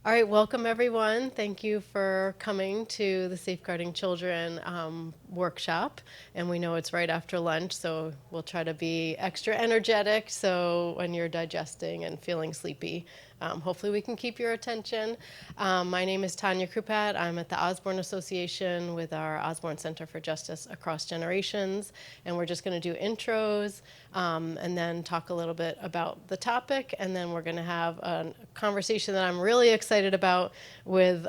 All right, welcome everyone. Thank you for coming to the Safeguarding Children workshop. And we know it's right after lunch, so we'll try to be extra energetic. So when you're digesting and feeling sleepy, hopefully we can keep your attention. My name is Tanya Krupat. I'm at the Osborne Association with our Osborne Center for Justice Across Generations. And we're just going to do intros and then talk a little bit about the topic. And then we're going to have a conversation that I'm really excited about with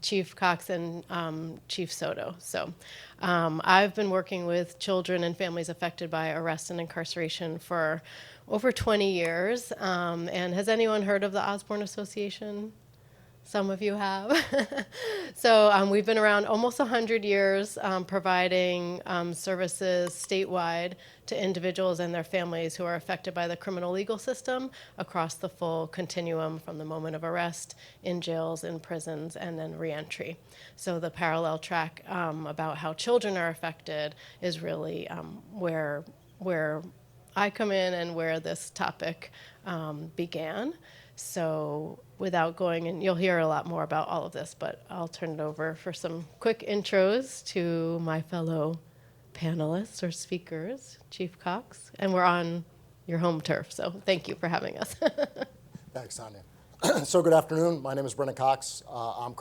Chief Cox and Chief Soto. So I've been working with children and families affected by arrest and incarceration for over 20 years. And has anyone heard of the Osborne Association? Some of you have. So we've been around almost 100 years providing services statewide to individuals and their families who are affected by the criminal legal system across the full continuum from the moment of arrest, in jails, in prisons, and then reentry. So the parallel track about how children are affected is really where I come in and where this topic began. So without going, and you'll hear a lot more about all of this, but I'll turn it over for some quick intros to my fellow panelists or speakers, Chief Cox, and we're on your home turf, so thank you for having us. Thanks, Tanya. So good afternoon. My name is Brendan Cox. I'm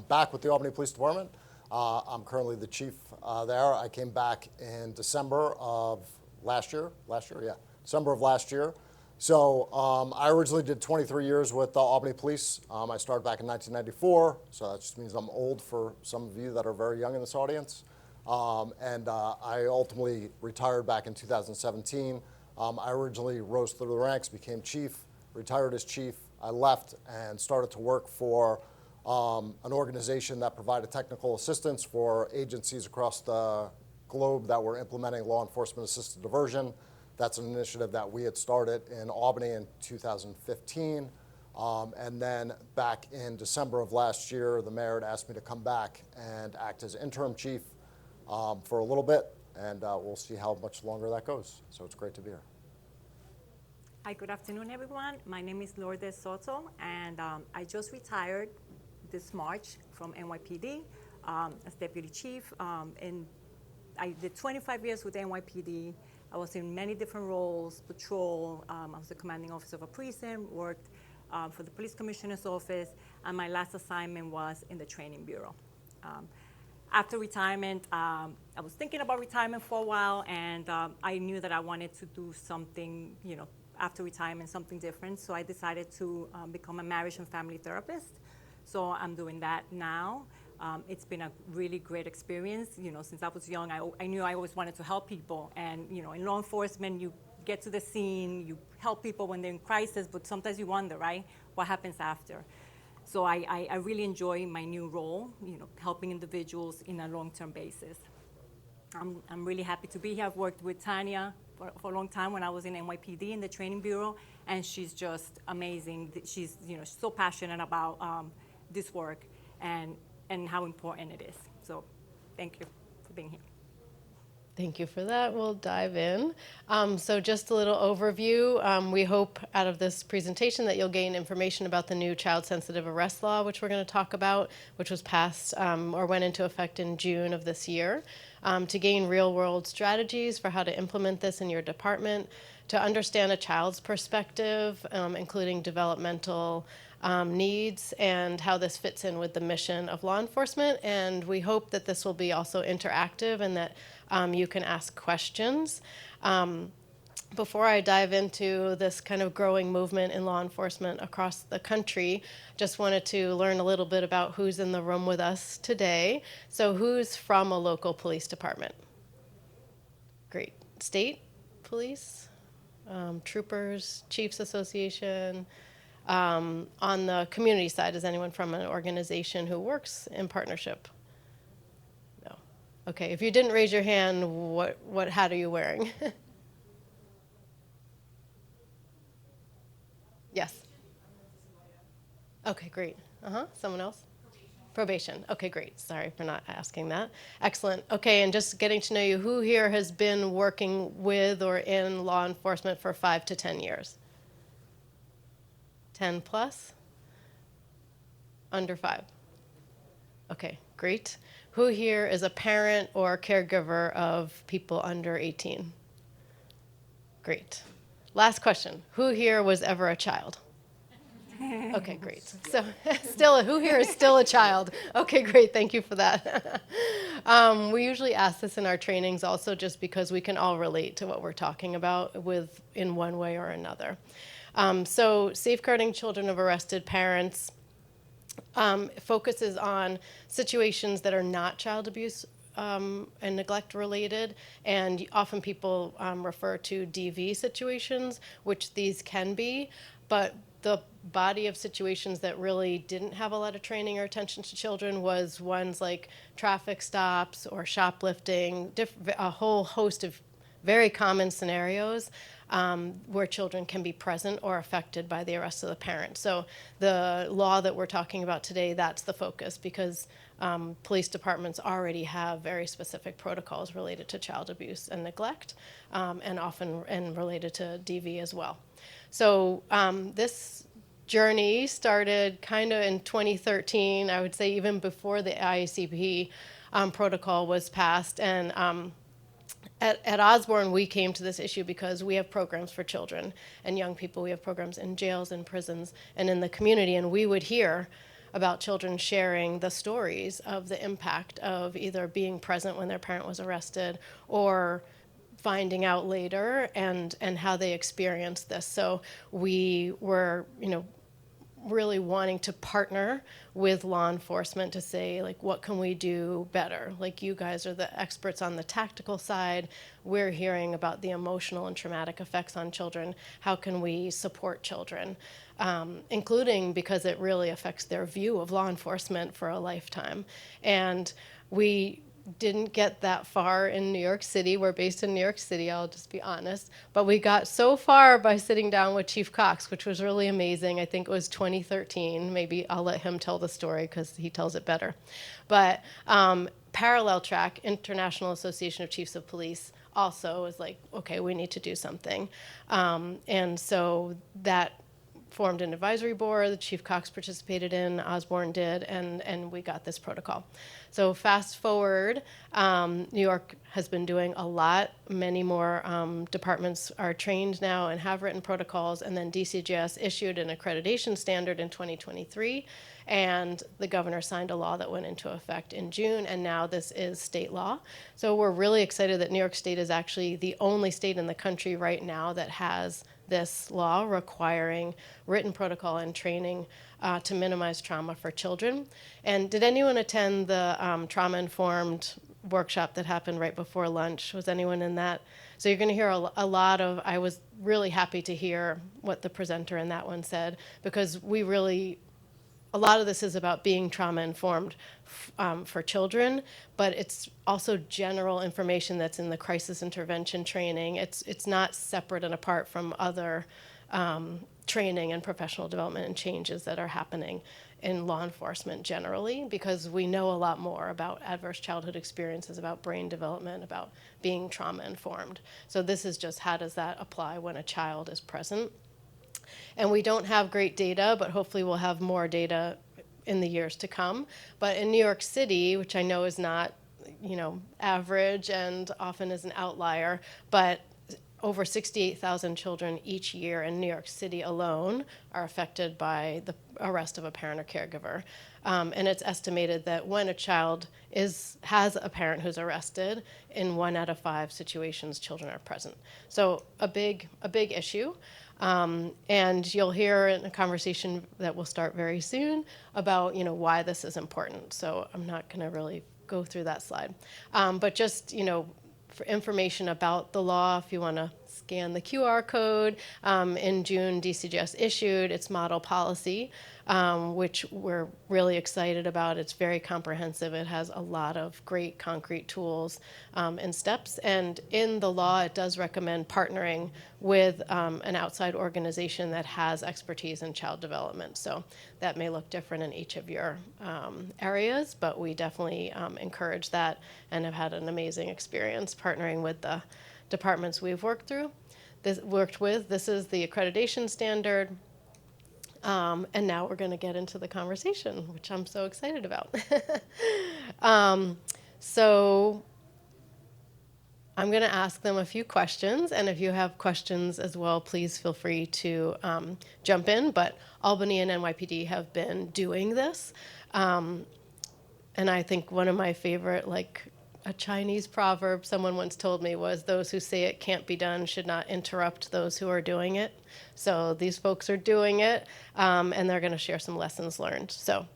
back with the Albany Police Department. I'm currently the chief there. I came back in December of last year. December of last year. So I originally did 23 years with the Albany Police. I started back in 1994, so that just means I'm old for some of you that are very young in this audience. I ultimately retired back in 2017. I originally rose through the ranks, became chief, retired as chief. I left and started to work for an organization that provided technical assistance for agencies across the globe that were implementing law enforcement assisted diversion. That's an initiative that we had started in Albany in 2015. And then back in December of last year, the mayor had asked me to come back and act as interim chief for a little bit. And we'll see how much longer that goes. So it's great to be here. Hi, good afternoon, everyone. My name is Lourdes Soto, and I just retired this March from NYPD as deputy chief. And I did 25 years with NYPD. I was in many different roles, patrol, I was the commanding officer of a precinct, worked for the police commissioner's office, and my last assignment was in the training bureau. After retirement, I was thinking about retirement for a while, and I knew that I wanted to do something, after retirement, something different, so I decided to become a marriage and family therapist. So I'm doing that now. It's been a really great experience. Since I was young, I knew I always wanted to help people. And, in law enforcement, you get to the scene, you help people when they're in crisis, but sometimes you wonder, right, what happens after? So I really enjoy my new role, helping individuals in a long-term basis. I'm really happy to be here. I've worked with Tanya for a long time when I was in NYPD in the training bureau, and she's just amazing. She's, so passionate about this work and how important it is. So thank you for being here. Thank you for that. We'll dive in. So just a little overview. We hope out of this presentation that you'll gain information about the new child-sensitive arrest law, which we're going to talk about, which was passed or went into effect in June of this year, to gain real-world strategies for how to implement this in your department, to understand a child's perspective, including developmental needs and how this fits in with the mission of law enforcement. And we hope that this will be also interactive and that you can ask questions. Before I dive into this kind of growing movement in law enforcement across the country, just wanted to learn a little bit about who's in the room with us today. So who's from a local police department? Great. State police, troopers, chiefs association. On the community side, is anyone from an organization who works in partnership? No. Okay, if you didn't raise your hand, what hat are you wearing? Yes. Okay, great. Someone else? Probation. Okay, great. Sorry for not asking that. Excellent. Okay, and just getting to know you, who here has been working with or in law enforcement for 5 to 10 years? 10 plus? Under 5? Okay, great. Who here is a parent or caregiver of people under 18? Great. Last question. Who here was ever a child? Okay, great. So who here is still a child? Okay, great. Thank you for that. We usually ask this in our trainings also just because we can all relate to what we're talking about in one way or another. So safeguarding children of arrested parents focuses on situations that are not child abuse and neglect related, and often people refer to DV situations, which these can be, but the body of situations that really didn't have a lot of training or attention to children was ones like traffic stops or shoplifting, a whole host of very common scenarios where children can be present or affected by the arrest of the parent. So the law that we're talking about today, that's the focus, because police departments already have very specific protocols related to child abuse and neglect, and often related to DV as well. So this journey started kind of in 2013, I would say even before the IACP protocol was passed. And at Osborne, we came to this issue because we have programs for children and young people. We have programs in jails and prisons and in the community, and we would hear about children sharing the stories of the impact of either being present when their parent was arrested or finding out later and how they experienced this. So we were, really wanting to partner with law enforcement to say, like, what can we do better? Like, you guys are the experts on the tactical side. We're hearing about the emotional and traumatic effects on children. How can we support children? Including because it really affects their view of law enforcement for a lifetime. And we didn't get that far in New York City. We're based in New York City, I'll just be honest. But we got so far by sitting down with Chief Cox, which was really amazing. I think it was 2013. Maybe I'll let him tell the story because he tells it better. But Parallel Track, International Association of Chiefs of Police, also was like, okay, we need to do something. And so that formed an advisory board. Chief Cox participated in, Osborne did, and we got this protocol. So fast forward, New York has been doing a lot. Many more departments are trained now and have written protocols, and then DCJS issued an accreditation standard in 2023, and the governor signed a law that went into effect in June, and now this is state law. So we're really excited that New York State is actually the only state in the country right now that has this law requiring written protocol and training to minimize trauma for children. And did anyone attend the trauma-informed workshop that happened right before lunch? Was anyone in that? So you're going to hear a lot of, I was really happy to hear what the presenter in that one said, because a lot of this is about being trauma-informed for children, but it's also general information that's in the crisis intervention training. It's not separate and apart from other training and professional development and changes that are happening in law enforcement generally, because we know a lot more about adverse childhood experiences, about brain development, about being trauma-informed. So this is just, how does that apply when a child is present? And we don't have great data, but hopefully we'll have more data in the years to come. But in New York City, which I know is not, average and often is an outlier, but over 68,000 children each year in New York City alone are affected by the arrest of a parent or caregiver. And it's estimated that when a child has a parent who's arrested, in 1 out of 5 situations, children are present. So a big issue. And you'll hear in a conversation that will start very soon about, why this is important. So I'm not going to really go through that slide. But just, for information about the law, if you want to scan the QR code, in June, DCJS issued its model policy, which we're really excited about. It's very comprehensive. It has a lot of great concrete tools and steps. And in the law, it does recommend partnering with an outside organization that has expertise in child development. So that may look different in each of your areas, but we definitely encourage that and have had an amazing experience partnering with the departments we've worked with. This is the accreditation standard. And now we're going to get into the conversation, which I'm so excited about. So I'm going to ask them a few questions, and if you have questions as well, please feel free to jump in. But Albany and NYPD have been doing this. And I think one of my favorite, like a Chinese proverb someone once told me was, those who say it can't be done should not interrupt those who are doing it. So these folks are doing it, and they're going to share some lessons learned. So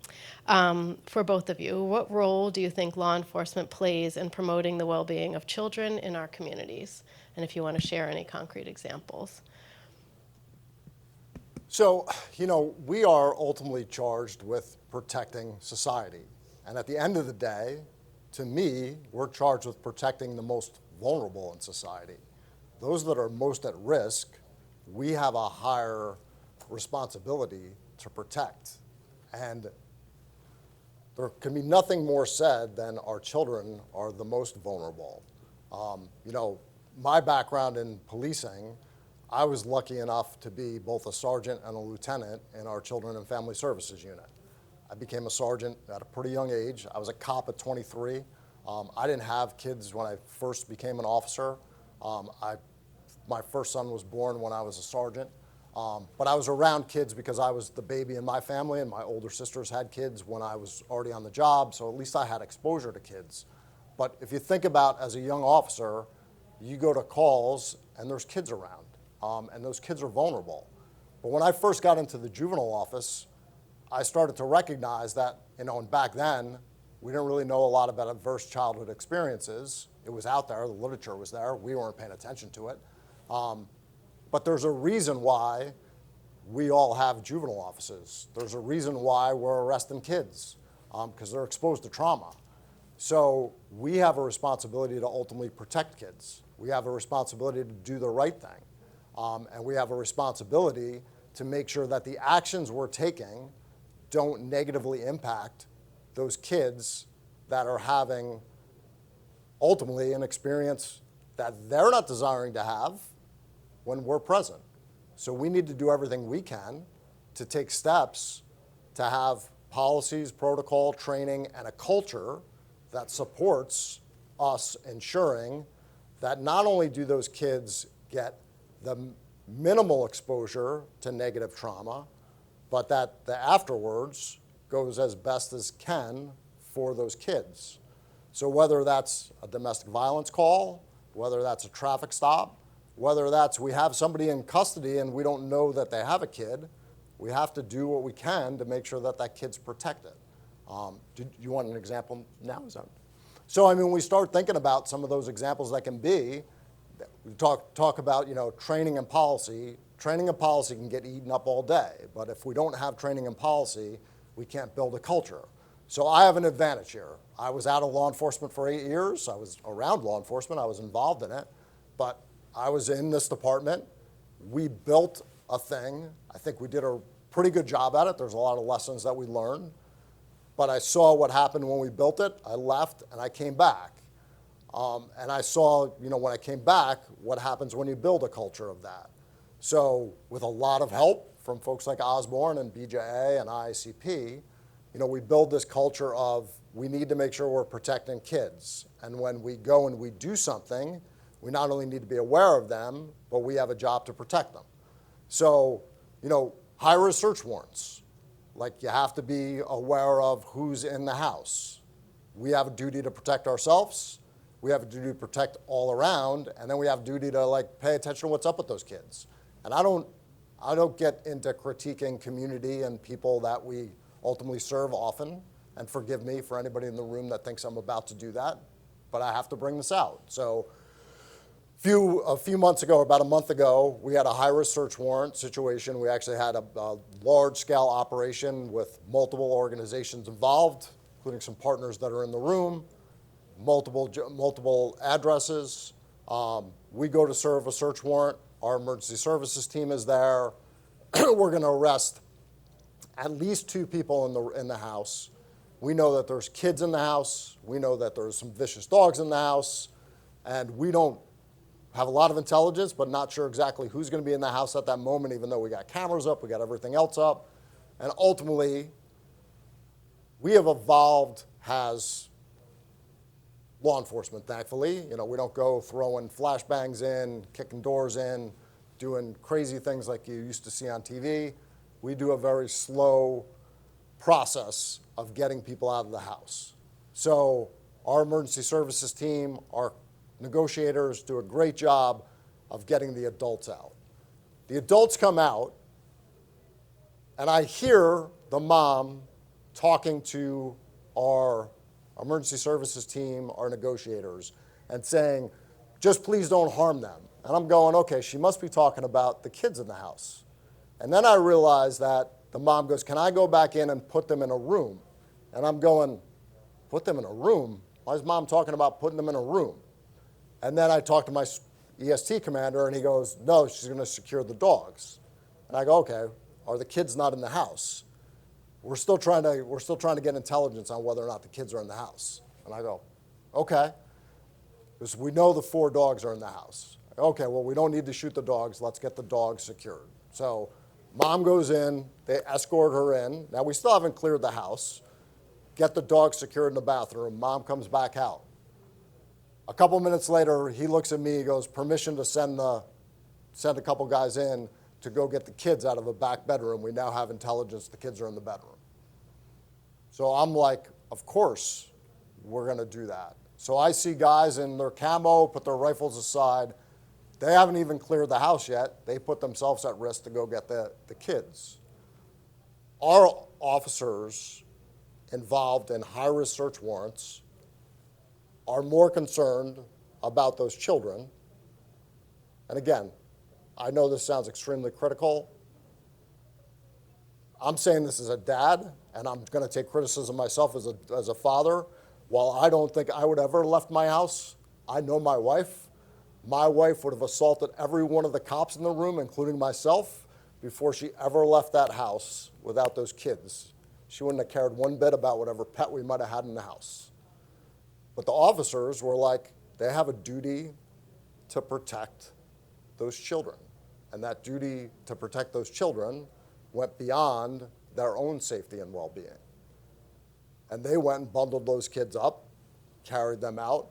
for both of you, what role do you think law enforcement plays in promoting the well-being of children in our communities? And if you want to share any concrete examples. So, we are ultimately charged with protecting society. And at the end of the day, to me, we're charged with protecting the most vulnerable in society. Those that are most at risk, we have a higher responsibility to protect. And there can be nothing more said than our children are the most vulnerable. My background in policing, I was lucky enough to be both a sergeant and a lieutenant in our Children and Family Services unit. I became a sergeant at a pretty young age. I was a cop at 23. I didn't have kids when I first became an officer. My first son was born when I was a sergeant. But I was around kids because I was the baby in my family, and my older sisters had kids when I was already on the job, so at least I had exposure to kids. But if you think about as a young officer, you go to calls and there's kids around, and those kids are vulnerable. But when I first got into the juvenile office, I started to recognize that, and back then, we didn't really know a lot about adverse childhood experiences. It was out there, the literature was there, we weren't paying attention to it. But there's a reason why we all have juvenile offices. There's a reason why we're arresting kids, because they're exposed to trauma. So we have a responsibility to ultimately protect kids. We have a responsibility to do the right thing. And we have a responsibility to make sure that the actions we're taking don't negatively impact those kids that are having ultimately an experience that they're not desiring to have when we're present. So we need to do everything we can to take steps to have policies, protocol, training, and a culture that supports us ensuring that not only do those kids get the minimal exposure to negative trauma, but that the afterwards goes as best as can for those kids. So whether that's a domestic violence call, whether that's a traffic stop, whether that's we have somebody in custody and we don't know that they have a kid, we have to do what we can to make sure that that kid's protected. Do you want an example now? So when we start thinking about some of those examples that can be, we talk about training and policy. Training and policy can get eaten up all day, but if we don't have training and policy, we can't build a culture. So I have an advantage here. I was out of law enforcement for 8 years. I was around law enforcement. I was involved in it, but I was in this department. We built a thing. I think we did a pretty good job at it. There's a lot of lessons that we learned, but I saw what happened when we built it. I left and I came back. And I saw, when I came back, what happens when you build a culture of that. So with a lot of help from folks like Osborne and BJA and IACP, we build this culture of we need to make sure we're protecting kids. And when we go and we do something, we not only need to be aware of them, but we have a job to protect them. So, high-risk search warrants. Like you have to be aware of who's in the house. We have a duty to protect ourselves. We have a duty to protect all around, and then we have a duty to pay attention to what's up with those kids. And I don't get into critiquing community and people that we ultimately serve often, and forgive me for anybody in the room that thinks I'm about to do that, but I have to bring this out. So a few months ago, about a month ago, we had a high-risk search warrant situation. We actually had a large-scale operation with multiple organizations involved, including some partners that are in the room, multiple addresses. We go to serve a search warrant. Our emergency services team is there. We're going to arrest at least 2 people in the house. We know that there's kids in the house. We know that there's some vicious dogs in the house. And we don't have a lot of intelligence, but not sure exactly who's going to be in the house at that moment, even though we got cameras up, we got everything else up. And ultimately, we have evolved as law enforcement, thankfully. You know, we don't go throwing flashbangs in, kicking doors in, doing crazy things like you used to see on TV. We do a very slow process of getting people out of the house. So our emergency services team, our negotiators do a great job of getting the adults out. The adults come out, and I hear the mom talking to our emergency services team, our negotiators, and saying, just please don't harm them. And I'm going, okay, she must be talking about the kids in the house. And then I realized that the mom goes, can I go back in and put them in a room? And I'm going, put them in a room? Why is mom talking about putting them in a room? And then I talked to my EST commander, and he goes, no, she's going to secure the dogs. And I go, okay, are the kids not in the house? We're still trying to get intelligence on whether or not the kids are in the house. And I go, okay, because we know the 4 dogs are in the house. Okay, well, we don't need to shoot the dogs. Let's get the dogs secured. So mom goes in. They escort her in. Now, we still haven't cleared the house. Get the dogs secured in the bathroom. Mom comes back out. A couple minutes later, he looks at me. He goes, permission to send a couple guys in to go get the kids out of the back bedroom. We now have intelligence the kids are in the bedroom. So I'm like, of course we're going to do that. So I see guys in their camo put their rifles aside. They haven't even cleared the house yet. They put themselves at risk to go get the kids. Our officers involved in high-risk search warrants are more concerned about those children. And again, I know this sounds extremely critical. I'm saying this as a dad, and I'm going to take criticism myself as a father. While I don't think I would ever left my house, I know my wife. My wife would have assaulted every one of the cops in the room, including myself, before she ever left that house without those kids. She wouldn't have cared one bit about whatever pet we might have had in the house. But the officers were like, they have a duty to protect those children. And that duty to protect those children went beyond their own safety and well-being. And they went and bundled those kids up, carried them out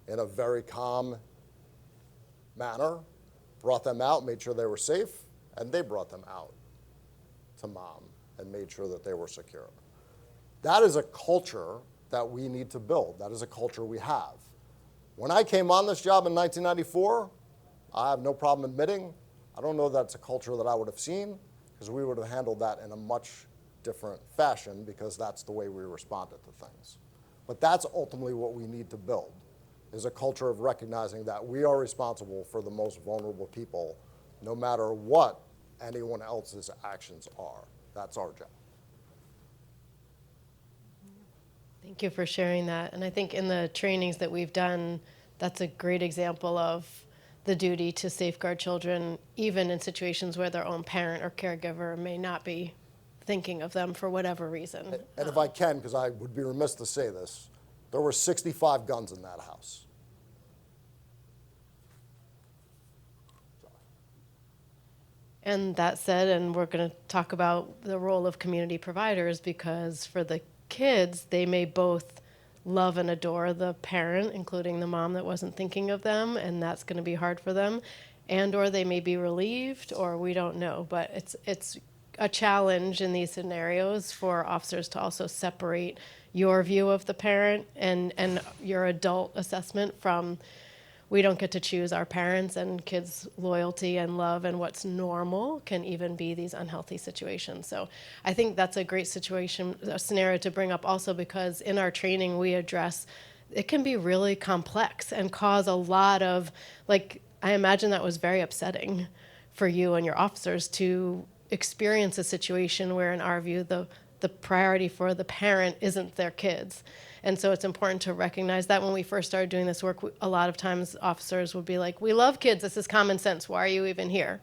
in a very calm manner, brought them out, made sure they were safe, and they brought them out to mom and made sure that they were secure. That is a culture that we need to build. That is a culture we have. When I came on this job in 1994, I have no problem admitting, I don't know that's a culture that I would have seen, because we would have handled that in a much different fashion, because that's the way we responded to things. But that's ultimately what we need to build, is a culture of recognizing that we are responsible for the most vulnerable people, no matter what anyone else's actions are. That's our job. Thank you for sharing that. And I think in the trainings that we've done, that's a great example of the duty to safeguard children, even in situations where their own parent or caregiver may not be thinking of them for whatever reason. And if I can, because I would be remiss to say this, there were 65 guns in that house. And that said, and we're going to talk about the role of community providers, because for the kids, they may both love and adore the parent, including the mom that wasn't thinking of them, and that's going to be hard for them, and or they may be relieved, or we don't know. But it's a challenge in these scenarios for officers to also separate your view of the parent and your adult assessment from, we don't get to choose our parents, and kids' loyalty and love and what's normal can even be these unhealthy situations. So I think that's a great a scenario to bring up also, because in our training we address, it can be really complex and cause a lot of, like, I imagine that was very upsetting for you and your officers to experience a situation where, in our view, the priority for the parent isn't their kids. And so it's important to recognize that. When we first started doing this work, a lot of times officers would be like, we love kids, this is common sense, why are you even here?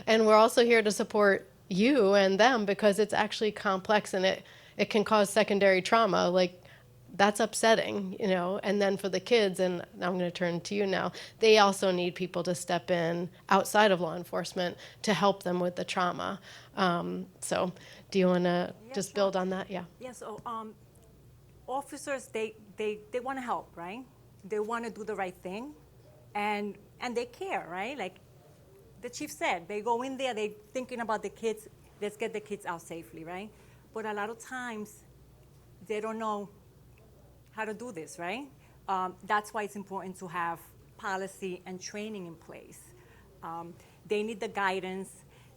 And we're also here to support you and them, because it's actually complex, and it can cause secondary trauma. Like, that's upsetting, you know. And then for the kids, and I'm going to turn to you now, they also need people to step in outside of law enforcement to help them with the trauma. So do you want to Yeah, just sure. build on that? Yeah. Yeah, so officers, they want to help, right? They want to do the right thing, and they care, right? Like the chief said, they go in there, they thinking about the kids, let's get the kids out safely, right? But a lot of times, they don't know how to do this, right? That's why it's important to have policy and training in place. They need the guidance.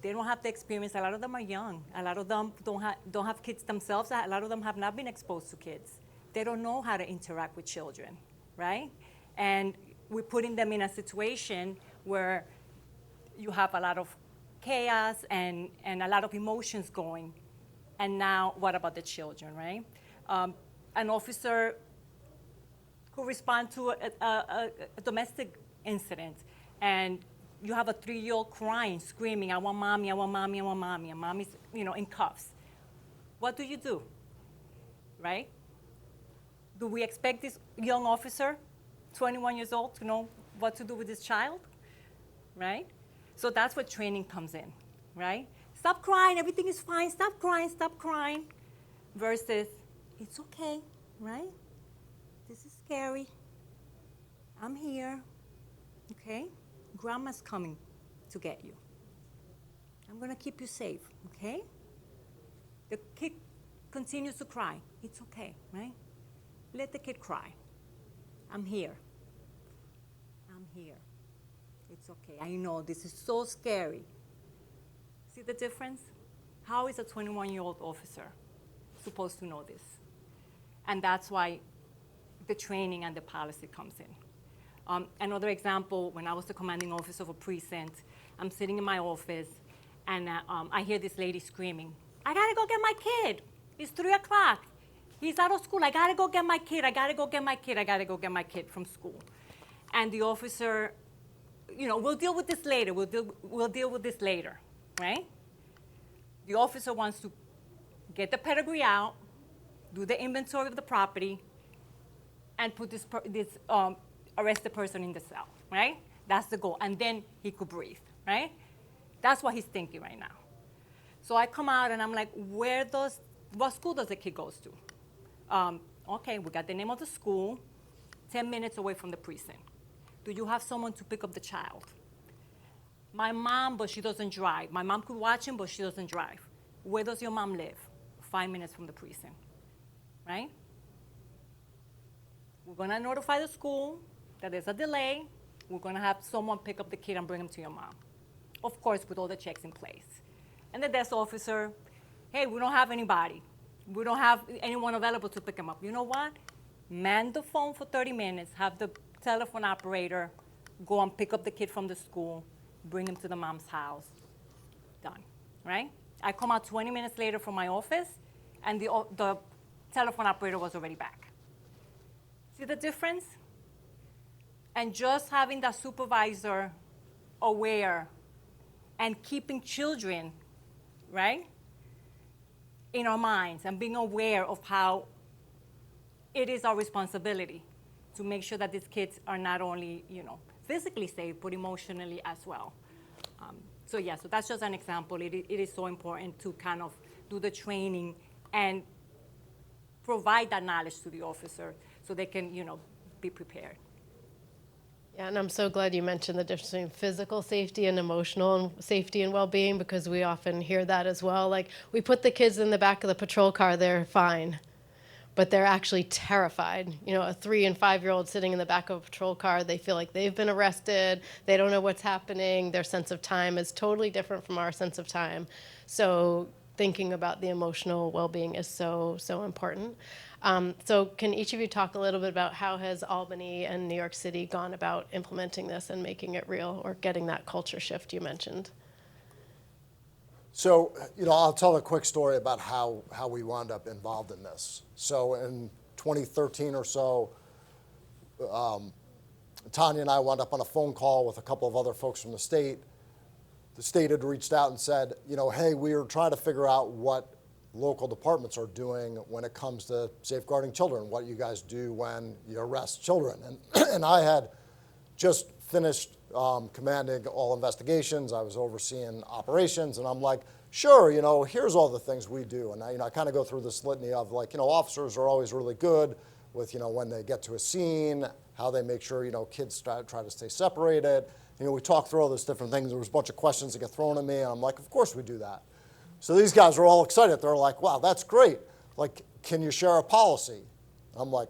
They don't have the experience. A lot of them are young. A lot of them don't have kids themselves. A lot of them have not been exposed to kids. They don't know how to interact with children, right? And we're putting them in a situation where you have a lot of chaos and a lot of emotions going. And now, what about the children, right? An officer who respond to a domestic incident, and you have a 3-year-old crying, screaming, I want mommy, I want mommy, I want mommy, and mommy's, in cuffs. What do you do, right? Do we expect this young officer, 21 years old, to know what to do with this child, right? So that's where training comes in, right? Stop crying, everything is fine, stop crying, versus, it's okay, right? This is scary. I'm here, okay? Grandma's coming to get you. I'm gonna keep you safe, okay? The kid continues to cry. It's okay, right? Let the kid cry. I'm here. I'm here. It's okay. I know this is so scary. See the difference? How is a 21-year-old officer supposed to know this? And that's why the training and the policy comes in. Another example, when I was the commanding officer of a precinct, I'm sitting in my office, and I hear this lady screaming, I gotta go get my kid. It's 3 o'clock. He's out of school. I gotta go get my kid. I gotta go get my kid. I gotta go get my kid from school. And the officer, we'll deal with this later. We'll deal with this later, right? The officer wants to get the pedigree out, do the inventory of the property, and put this arrested person in the cell, right? That's the goal. And then he could breathe, right? That's what he's thinking right now. So I come out and I'm like, what school does the kid goes to? Okay, we got the name of the school, 10 minutes away from the precinct. Do you have someone to pick up the child? My mom, but she doesn't drive. My mom could watch him, but she doesn't drive. Where does your mom live? 5 minutes from the precinct, right? We're gonna notify the school that there's a delay. We're gonna have someone pick up the kid and bring him to your mom. Of course, with all the checks in place. And the desk officer, hey, we don't have anybody. We don't have anyone available to pick him up. You know what? Man the phone for 30 minutes, have the telephone operator go and pick up the kid from the school, bring him to the mom's house, done, right? I come out 20 minutes later from my office, and the telephone operator was already back. See the difference? And just having that supervisor aware and keeping children, right, in our minds, and being aware of how it is our responsibility to make sure that these kids are not only, physically safe, but emotionally as well. So that's just an example. It is so important to kind of do the training and provide that knowledge to the officer so they can, be prepared. Yeah, and I'm so glad you mentioned the difference between physical safety and emotional safety and well-being, because we often hear that as well. Like, we put the kids in the back of the patrol car, they're fine, but they're actually terrified. A 3- and 5-year-old sitting in the back of a patrol car, they feel like they've been arrested, they don't know what's happening, their sense of time is totally different from our sense of time. So thinking about the emotional well-being is so, so important. So can each of you talk a little bit about how has Albany and New York City gone about implementing this and making it real, or getting that culture shift you mentioned? So, I'll tell a quick story about how we wound up involved in this. So in 2013 or so, Tanya and I wound up on a phone call with a couple of other folks from the state. The state had reached out and said, hey, we are trying to figure out what local departments are doing when it comes to safeguarding children, what you guys do when you arrest children. And I had just finished commanding all investigations. I was overseeing operations, and I'm like, sure, here's all the things we do. And I kind of go through this litany of like, officers are always really good with, when they get to a scene, how they make sure, kids try to stay separated. We talk through all those different things. There was a bunch of questions that get thrown at me, and I'm like, of course we do that. So these guys are all excited. They're like, wow, that's great. Like, can you share a policy? I'm like,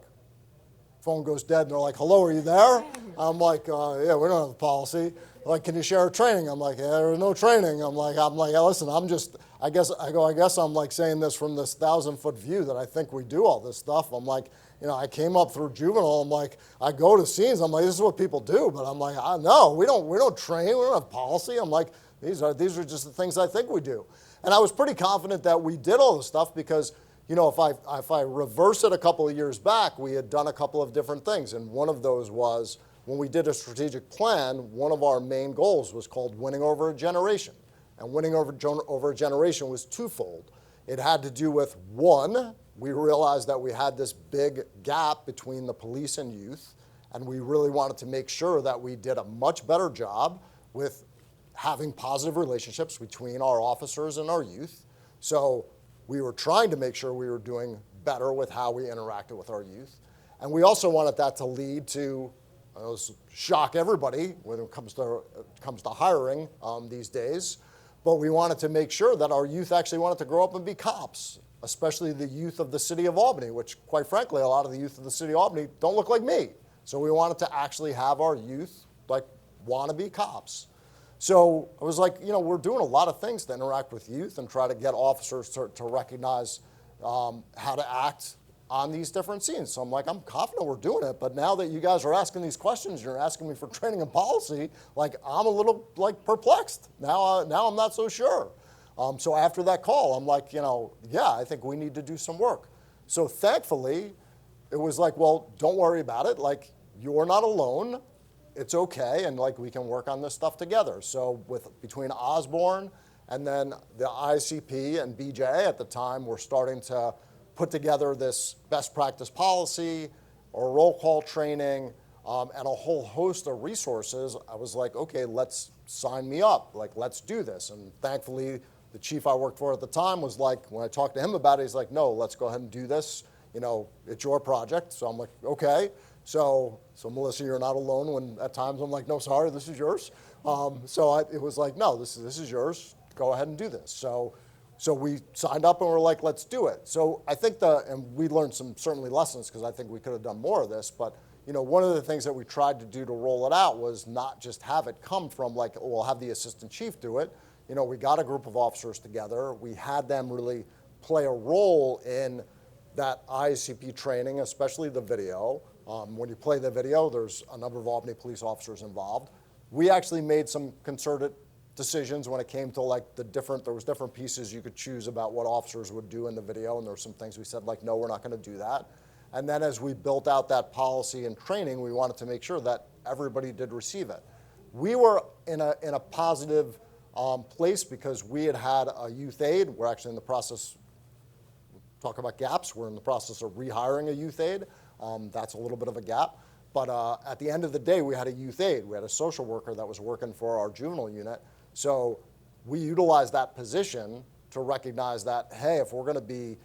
phone goes dead, and they're like, hello, are you there? I'm like, yeah, we don't have a policy. Like, can you share a training? I'm like, yeah, there's no training. I'm like, yeah, listen, I guess I'm like saying this from this 1,000-foot view that I think we do all this stuff. I'm like, I came up through juvenile. I'm like, I go to scenes. I'm like, this is what people do. But I'm like, no, we don't train. We don't have policy. I'm like, these are just the things I think we do. And I was pretty confident that we did all this stuff because, if I reverse it a couple of years back, we had done a couple of different things. And one of those was when we did a strategic plan, one of our main goals was called winning over a generation. And winning over a generation was twofold. It had to do with, one, we realized that we had this big gap between the police and youth, and we really wanted to make sure that we did a much better job with having positive relationships between our officers and our youth. So we were trying to make sure we were doing better with how we interacted with our youth. And we also wanted that to lead to, shock everybody when it comes to hiring these days, but we wanted to make sure that our youth actually wanted to grow up and be cops, especially the youth of the city of Albany, which quite frankly, a lot of the youth of the city of Albany don't look like me. So we wanted to actually have our youth want to be cops. So I was like, we're doing a lot of things to interact with youth and try to get officers to recognize how to act on these different scenes. So I'm like, I'm confident we're doing it, but now that you guys are asking these questions, you're asking me for training and policy, I'm a little perplexed. Now I'm not so sure. So after that call, I'm like, yeah, I think we need to do some work. So thankfully, it was like, well, don't worry about it. You're not alone. It's okay, and we can work on this stuff together. So between Osborne and then the ICP and BJ at the time, we're starting to put together this best practice policy or roll call training and a whole host of resources. I was like, okay, let's sign me up. Let's do this. And thankfully, the chief I worked for at the time was like, when I talked to him about it, he's like, no, let's go ahead and do this. It's your project. So I'm like, okay. So Melissa, you're not alone when at times I'm like, no, sorry, this is yours. It was like, no, this is yours. Go ahead and do this. So we signed up and we're like, let's do it. So I think and we learned some certainly lessons because I think we could have done more of this. But one of the things that we tried to do to roll it out was not just have it come from we'll have the assistant chief do it. We got a group of officers together. We had them really play a role in that ICP training, especially the video. When you play the video, there's a number of Albany police officers involved. We actually made some concerted decisions when it came to there was different pieces you could choose about what officers would do in the video, and there were some things we said no, we're not going to do that. And then as we built out that policy and training, we wanted to make sure that everybody did receive it. We were in a positive place because we had a youth aide. We're actually in the process, talk about gaps, we're in the process of rehiring a youth aide. That's a little bit of a gap. But at the end of the day, we had a youth aide. We had a social worker that was working for our juvenile unit. So we utilized that position to recognize that, hey, if we're going to be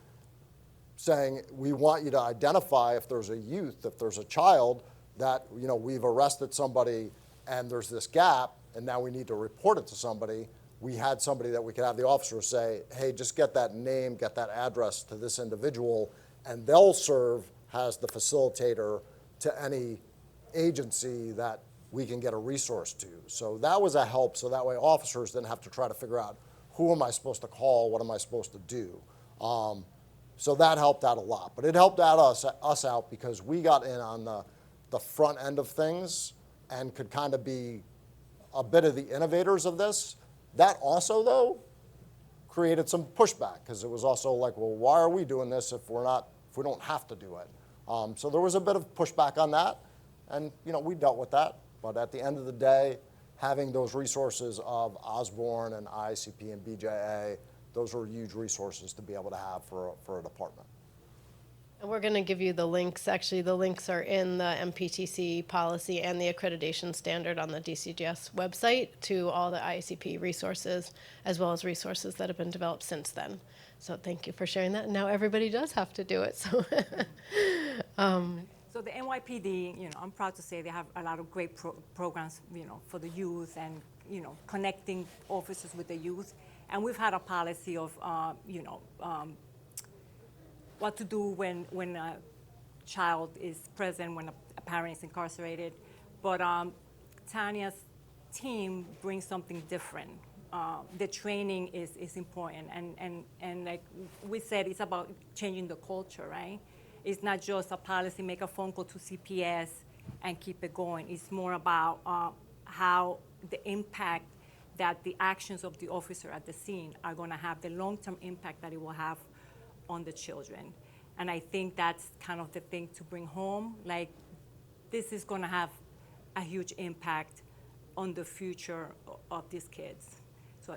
saying we want you to identify if there's a youth, if there's a child that we've arrested somebody and there's this gap and now we need to report it to somebody, we had somebody that we could have the officer say, hey, just get that name, get that address to this individual, and they'll serve as the facilitator to any agency that we can get a resource to. So that was a help, so that way officers didn't have to try to figure out who am I supposed to call, what am I supposed to do. So that helped out a lot. But it helped out us out because we got in on the front end of things and could kind of be a bit of the innovators of this. That also, though, created some pushback because it was also like, well, why are we doing this if we don't have to do it? So there was a bit of pushback on that, and we dealt with that. But at the end of the day, having those resources of Osborne and ICP and BJA those are huge resources to be able to have for a department. And we're going to give you the links. Actually, the links are in the MPTC policy and the accreditation standard on the DCGS website to all the IACP resources, as well as resources that have been developed since then. So thank you for sharing that. And now everybody does have to do it. So, So the NYPD, I'm proud to say they have a lot of great programs, for the youth and, connecting officers with the youth. And we've had a policy of, what to do when a child is present, when a parent is incarcerated. But Tanya's team brings something different. The training is important. And like we said, it's about changing the culture, right? It's not just a policy, make a phone call to CPS and keep it going. It's more about how the impact that the actions of the officer at the scene are going to have, the long-term impact that it will have on the children. And I think that's kind of the thing to bring home. Like, this is going to have a huge impact on the future of these kids.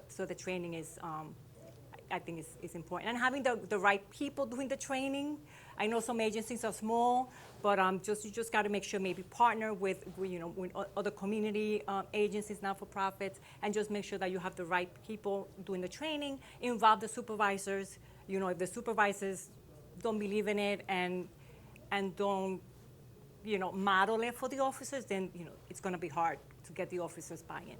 So the training is, I think, is important. And having the right people doing the training. I know some agencies are small, but you just got to make sure maybe partner with other community agencies, not-for-profits, and just make sure that you have the right people doing the training. Involve the supervisors. If the supervisors don't believe in it and don't model it for the officers, then it's going to be hard to get the officers buy-in.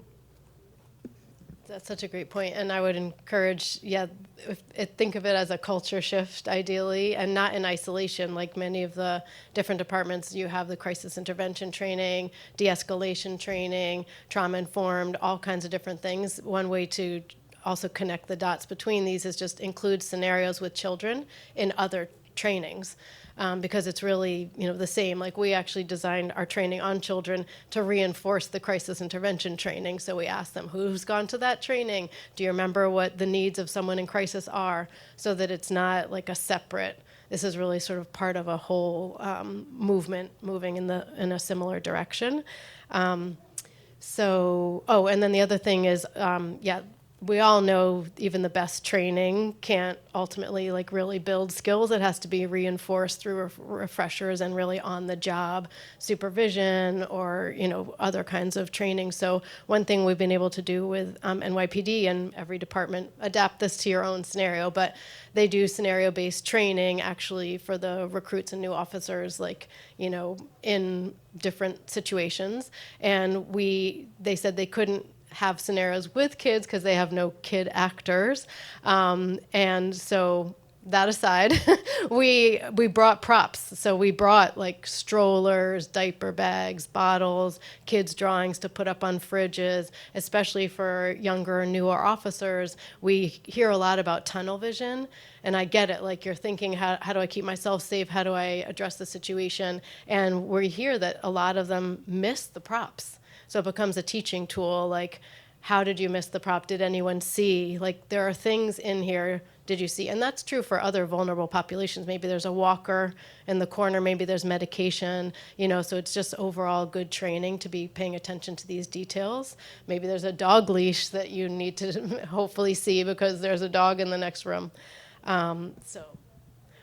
That's such a great point, and I would encourage, think of it as a culture shift, ideally, and not in isolation. Like many of the different departments, you have the crisis intervention training, de-escalation training, trauma-informed, all kinds of different things. One way to also connect the dots between these is just include scenarios with children in other trainings. Because it's really, the same. Like, we actually designed our training on children to reinforce the crisis intervention training. So we asked them, who's gone to that training? Do you remember what the needs of someone in crisis are? So that it's not like a separate, this is really sort of part of a whole movement moving in a similar direction. And then the other thing is, we all know even the best training can't ultimately really build skills. It has to be reinforced through refreshers and really on the job supervision or other kinds of training. So one thing we've been able to do with NYPD, and every department adapt this to your own scenario, but they do scenario-based training actually for the recruits and new officers, in different situations. And they said they couldn't have scenarios with kids because they have no kid actors. And so that aside, we brought props. So we brought strollers, diaper bags, bottles, kids' drawings to put up on fridges, especially for younger, newer officers. We hear a lot about tunnel vision, and I get it. You're thinking, how do I keep myself safe? How do I address the situation? And we hear that a lot of them miss the props. So it becomes a teaching tool, how did you miss the prop? Did anyone see? There are things in here, did you see? And that's true for other vulnerable populations. Maybe there's a walker in the corner, maybe there's medication, so it's just overall good training to be paying attention to these details. Maybe there's a dog leash that you need to hopefully see because there's a dog in the next room. So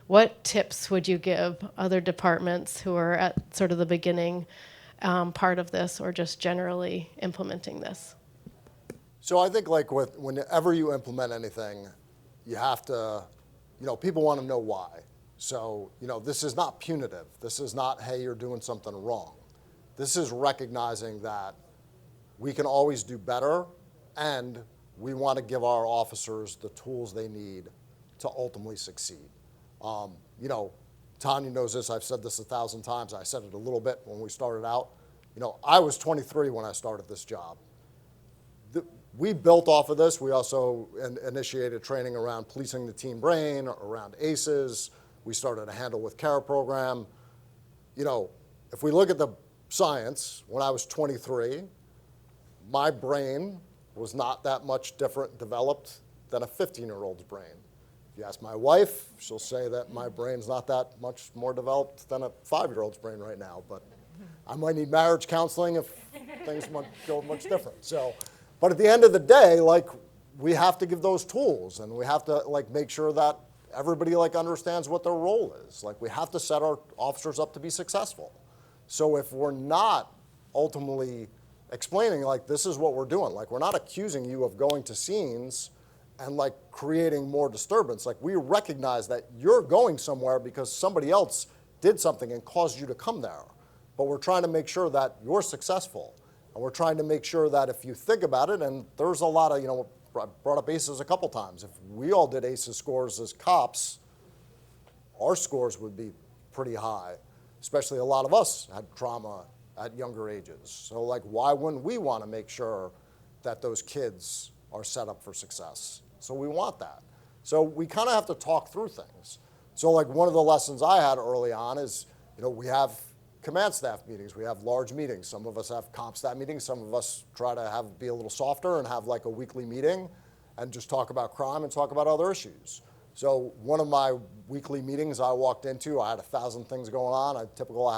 what tips would you give other departments who are at sort of the beginning part of this, or just generally implementing this? So I think whenever you implement anything, you have to, people want to know why. So, this is not punitive. This is not, hey, you're doing something wrong. This is recognizing that we can always do better, and we want to give our officers the tools they need to ultimately succeed. Tanya knows this. I've said this 1,000 times. I said it a little bit when we started out. I was 23 when I started this job. We built off of this. We also initiated training around policing the teen brain, around ACEs. We started a Handle with Care program. If we look at the science, when I was 23, my brain was not that much different developed than a 15-year-old's brain. If you ask my wife, she'll say that my brain's not that much more developed than a 5-year-old's brain right now, but I might need marriage counseling if things might go much different. But at the end of the day, we have to give those tools, and we have to like make sure that everybody like understands what their role is. Like we have to set our officers up to be successful. So if we're not ultimately explaining like this is what we're doing, like we're not accusing you of going to scenes and like creating more disturbance. Like we recognize that you're going somewhere because somebody else did something and caused you to come there. But we're trying to make sure that you're successful. And we're trying to make sure that if you think about it, and there's a lot of, you know, I brought up ACEs a couple times. If we all did ACEs scores as cops, our scores would be pretty high, especially a lot of us had trauma at younger ages. So like, why wouldn't we want to make sure that those kids are set up for success? So we want that. So we kind of have to talk through things. So like one of the lessons I had early on is, you know, we have command staff meetings, we have large meetings. Some of us have comp staff meetings, some of us try to be a little softer and have like a weekly meeting and just talk about crime and talk about other issues. So one of my weekly meetings I walked into, I had 1,000 things going on. I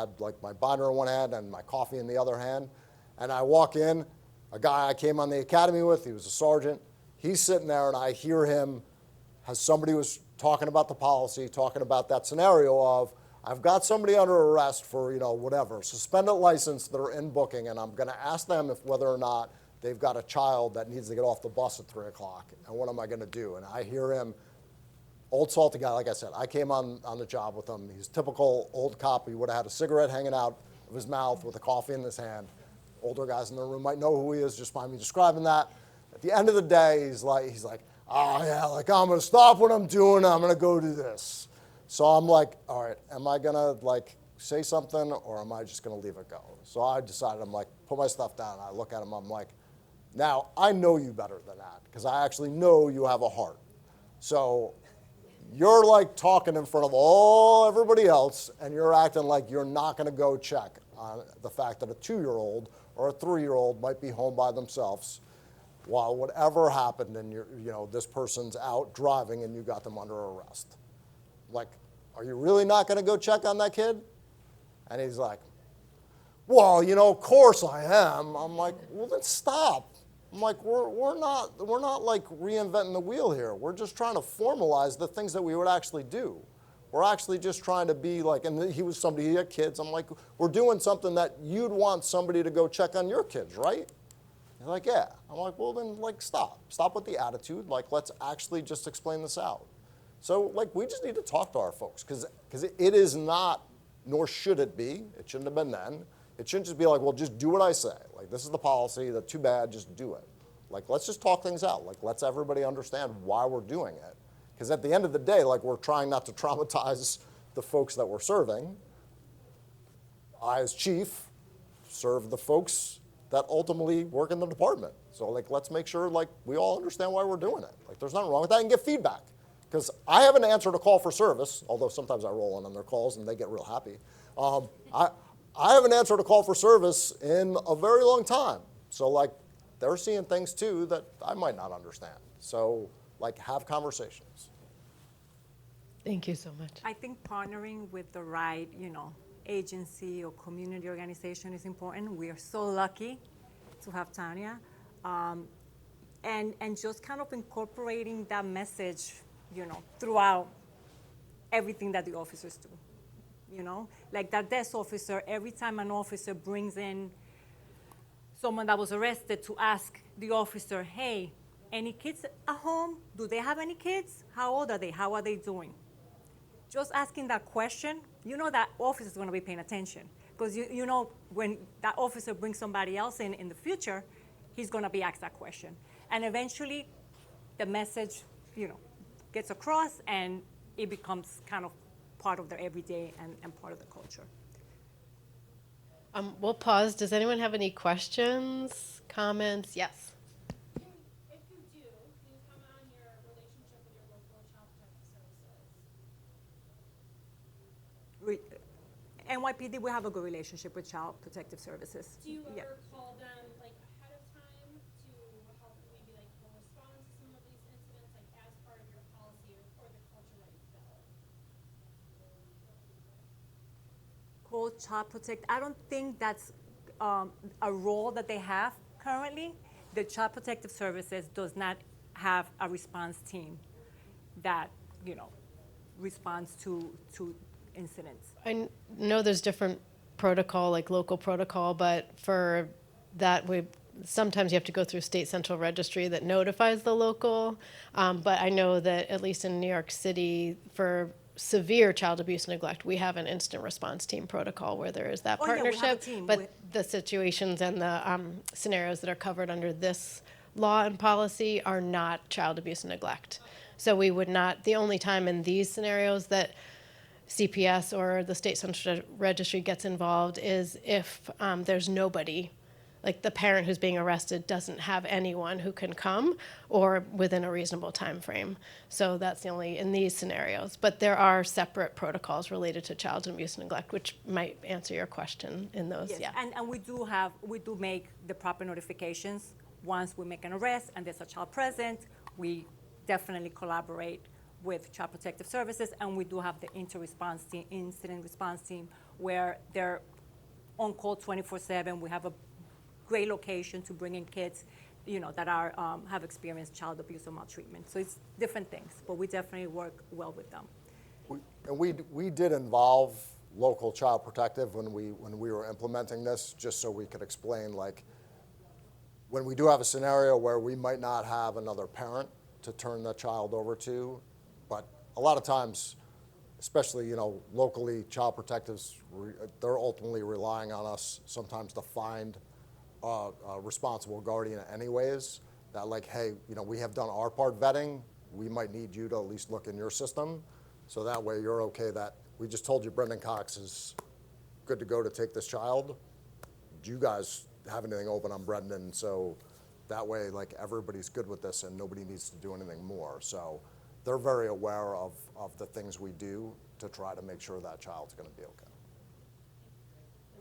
had like my binder in one hand and my coffee in the other hand. And I walk in, a guy I came on the academy with, he was a sergeant. He's sitting there and I hear him, as somebody was talking about the policy, talking about that scenario of, I've got somebody under arrest for, you know, whatever, suspended license that are in booking, and I'm going to ask them if whether or not they've got a child that needs to get off the bus at 3 o'clock, and what am I going to do? And I hear him, old salty guy, like I said, I came on the job with him. He's typical old cop. He would have had a cigarette hanging out of his mouth with a coffee in his hand. Older guys in the room might know who he is just by me describing that. At the end of the day, he's like, oh yeah, like I'm going to stop what I'm doing. I'm going to go do this. So I'm like, all right, am I going to like say something or am I just going to leave it go? So I decided, I'm like, put my stuff down. I look at him, I'm like, now I know you better than that because I actually know you have a heart. So you're like talking in front of everybody else and you're acting like you're not going to go check on the fact that a 2-year-old or a 3-year-old might be home by themselves while whatever happened and this person's out driving and you got them under arrest. Like, are you really not going to go check on that kid? And he's like, well, of course I am. I'm like, well, then stop. I'm like, we're not like reinventing the wheel here. We're just trying to formalize the things that we would actually do. We're actually just trying to be like, and he had kids. I'm like, we're doing something that you'd want somebody to go check on your kids, right? He's like, yeah. I'm like, well, then like stop with the attitude. Like, let's actually just explain this out. So like, we just need to talk to our folks because it is not, nor should it be. It shouldn't have been then. It shouldn't just be like, well, just do what I say. Like, this is the policy. That's too bad. Just do it. Like, let's just talk things out. Like, let's everybody understand why we're doing it. Because at the end of the day, like, we're trying not to traumatize the folks that we're serving. I, as chief, serve the folks that ultimately work in the department. So, like, let's make sure, like, we all understand why we're doing it. Like, there's nothing wrong with that and get feedback. Because I haven't answered a call for service, although sometimes I roll in on their calls and they get real happy. I haven't answered a call for service in a very long time. So like, they're seeing things too that I might not understand. So like, have conversations. Thank you so much. I think partnering with the right, agency or community organization is important. We are so lucky to have Tanya. And just kind of incorporating that message, throughout everything that the officers do. Like that desk officer, every time an officer brings in someone that was arrested to ask the officer, hey, any kids at home? Do they have any kids? How old are they? How are they doing? Just asking that question, that officer is going to be paying attention. Because when that officer brings somebody else in the future, he's going to be asked that question. And eventually, the message, gets across and it becomes kind of part of their everyday and part of the culture. We'll pause. Does anyone have any questions, comments? Yes. If you do, can you comment on your relationship with your local child protective services? NYPD, we have a good relationship with Child Protective Services. Do you ever call them like ahead of time to help maybe like respond to some of these incidents, like as part of your policy or the culture that you develop? Call Child Protect. I don't think that's a role that they have currently. The Child Protective Services does not have a response team that, you know, responds to incidents. I know there's different protocol, like local protocol, but for that, sometimes you have to go through state central registry that notifies the local. But I know that at least in New York City, for severe child abuse and neglect, we have an instant response team protocol where there is that Oh, yeah, we have a partnership. team. But the situations and the scenarios that are covered under this law and policy are not child abuse and neglect. So we would not, the only time in these scenarios that CPS or the state central registry gets involved is if there's nobody, like the parent who's being arrested doesn't have anyone who can come or within a reasonable time frame. So that's the only in these scenarios. But there are separate protocols related to child abuse and neglect, which might answer your question in those. Yes, Yeah. and we do make the proper notifications once we make an arrest and there's a child present. We definitely collaborate with Child Protective Services, and we do have the incident response team, where they're on call 24/7. We have a great location to bring in kids, you know, that are have experienced child abuse or maltreatment. So it's different things, but we definitely work well with them. We did involve local Child Protective when we were implementing this, just so we could explain, like, when we do have a scenario where we might not have another parent to turn the child over to, but a lot of times, especially, you know, locally, Child Protectives, they're ultimately relying on us sometimes to find a responsible guardian anyways, that like, hey, you know, we have done our part vetting, we might need you to at least look in your system, so that way you're okay that we just told you Brendan Cox is good to go to take this child. Do you guys have anything open on Brendan? So that way, like, everybody's good with this and nobody needs to do anything more. So they're very aware of the things we do to try to make sure that child's going to be okay.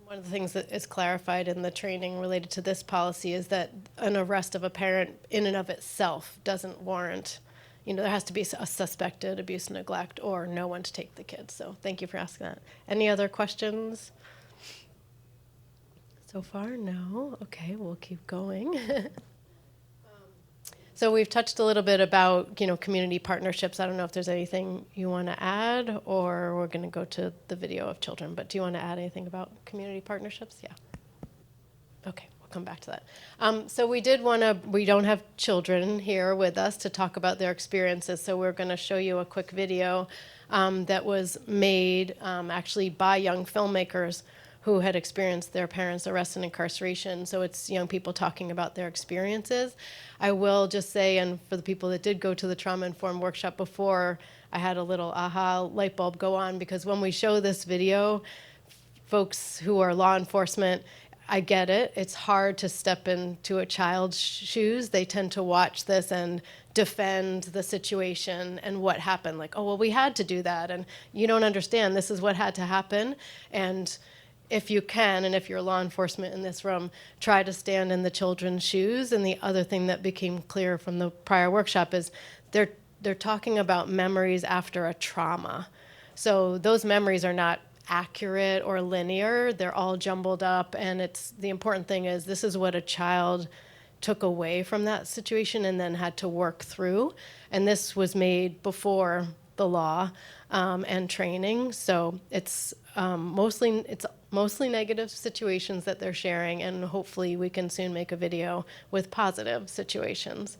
One of the things that is clarified in the training related to this policy is that an arrest of a parent in and of itself doesn't warrant, you know, there has to be a suspected abuse and neglect or no one to take the kids. So thank you for asking that. Any other questions? So far, no. Okay, we'll keep going. So we've touched a little bit about, you know, community partnerships. I don't know if there's anything you want to add, or we're going to go to the video of children. But do you want to add anything about community partnerships? Yeah. Okay, we'll come back to that. So we don't have children here with us to talk about their experiences. So we're going to show you a quick video that was made actually by young filmmakers who had experienced their parents' arrest and incarceration. So it's young people talking about their experiences. I will just say, and for the people that did go to the trauma-informed workshop before, I had a little aha light bulb go on, because when we show this video, folks who are law enforcement, I get it. It's hard to step into a child's shoes. They tend to watch this and defend the situation and what happened. Like, oh, well, we had to do that, and you don't understand. This is what had to happen. And if you can, and if you're law enforcement in this room, try to stand in the children's shoes. And the other thing that became clear from the prior workshop is they're talking about memories after a trauma. So those memories are not accurate or linear. They're all jumbled up, and the important thing is this is what a child took away from that situation and then had to work through. And this was made before the law and training. So it's mostly negative situations that they're sharing, and hopefully we can soon make a video with positive situations.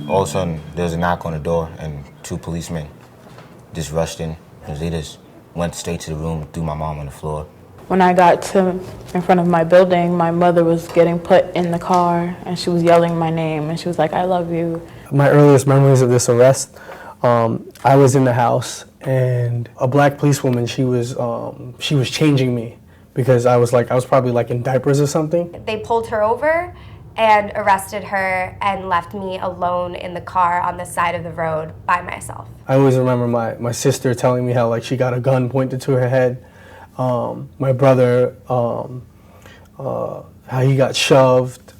All of a sudden, there was a knock on the door, and two policemen just rushed in. They just went straight to the room, threw my mom on the floor. When I got in front of my building, my mother was getting put in the car, and she was yelling my name, and she was like, "I love you." My earliest memories of this arrest, I was in the house, and a black policewoman, she was changing me because I was probably like in diapers or something. They pulled her over and arrested her and left me alone in the car on the side of the road by myself. I always remember my sister telling me how like she got a gun pointed to her head. My brother, how he got shoved.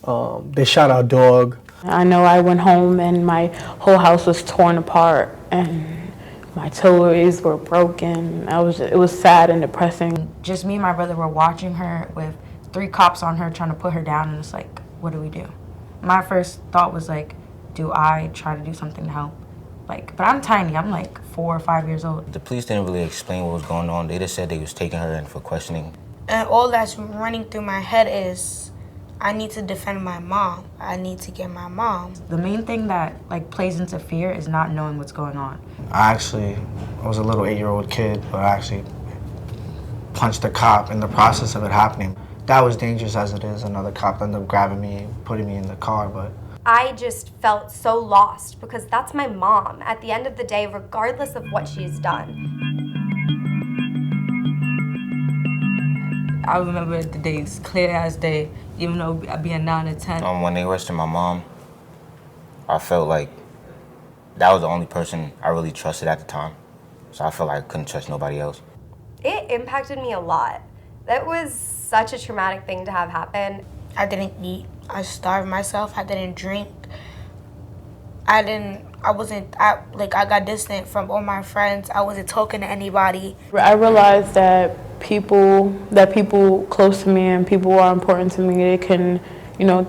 They shot our dog. I know I went home and my whole house was torn apart, and My toys were broken. It was sad and depressing. Just me and my brother were watching her with 3 cops on her trying to put her down, and it's like, what do we do? My first thought was like, do I try to do something to help? Like, but I'm tiny, I'm like 4 or 5 years old. The police didn't really explain what was going on. They just said they was taking her in for questioning. And all that's running through my head is, I need to defend my mom. I need to get my mom. The main thing that like plays into fear is not knowing what's going on. I was a little 8-year-old kid, but I actually punched a cop in the process of it happening. That was dangerous as it is. Another cop ended up grabbing me, putting me in the car, but I just felt so lost because that's my mom at the end of the day, regardless of what she's done. I remember the days clear as day, even though I'd be a 9 or 10. When they arrested my mom, I felt like that was the only person I really trusted at the time. So I felt like I couldn't trust nobody else. It impacted me a lot. That was such a traumatic thing to have happen. I didn't eat. I starved myself. I didn't drink. I got distant from all my friends. I wasn't talking to anybody. I realized that people close to me and people who are important to me, they can,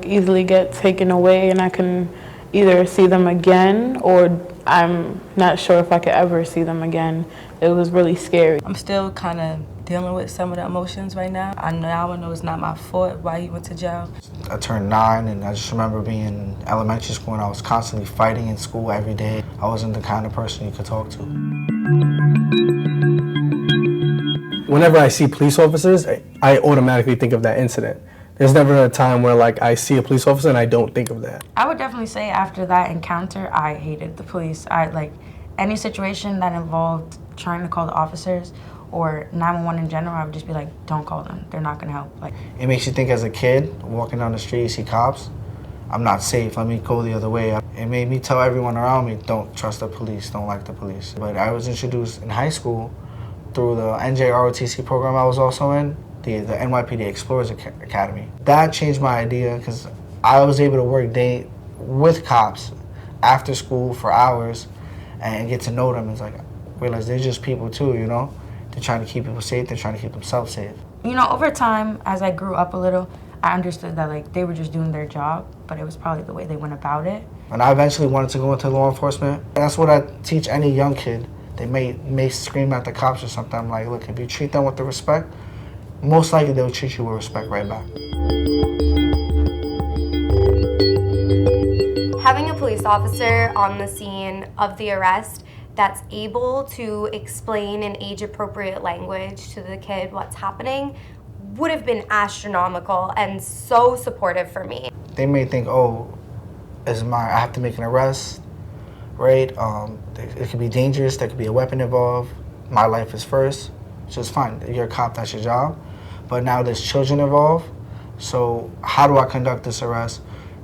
easily get taken away, and I can either see them again or I'm not sure if I could ever see them again. It was really scary. I'm still kind of dealing with some of the emotions right now. I know it's not my fault why he went to jail. I turned 9, and I just remember being in elementary school, and I was constantly fighting in school every day. I wasn't the kind of person you could talk to. Whenever I see police officers, I automatically think of that incident. There's never a time where I see a police officer and I don't think of that. I would definitely say after that encounter, I hated the police. Any situation that involved trying to call the officers or 911 in general, I would just be like, don't call them. They're not gonna help. It makes you think as a kid, walking down the street, you see cops, I'm not safe, let me go the other way. It made me tell everyone around me, don't trust the police, don't like the police. But I was introduced in high school through the NJROTC program I was also in, the NYPD Explorers Academy. That changed my idea because I was able to work with cops after school for hours and get to know them. It's like, realize they're just people too, They're trying to keep people safe, they're trying to keep themselves safe. Over time, as I grew up a little, I understood that they were just doing their job, but it was probably the way they went about it. And I eventually wanted to go into law enforcement. And that's what I teach any young kid. They may scream at the cops or something. I'm like, look, if you treat them with the respect, most likely they'll treat you with respect right back. Having a police officer on the scene of the arrest that's able to explain in age-appropriate language to the kid what's happening would have been astronomical and so supportive for me. They may think, I have to make an arrest, right? It could be dangerous, there could be a weapon involved. My life is first, which is fine. You're a cop, that's your job. But now there's children involved, so how do I conduct this arrest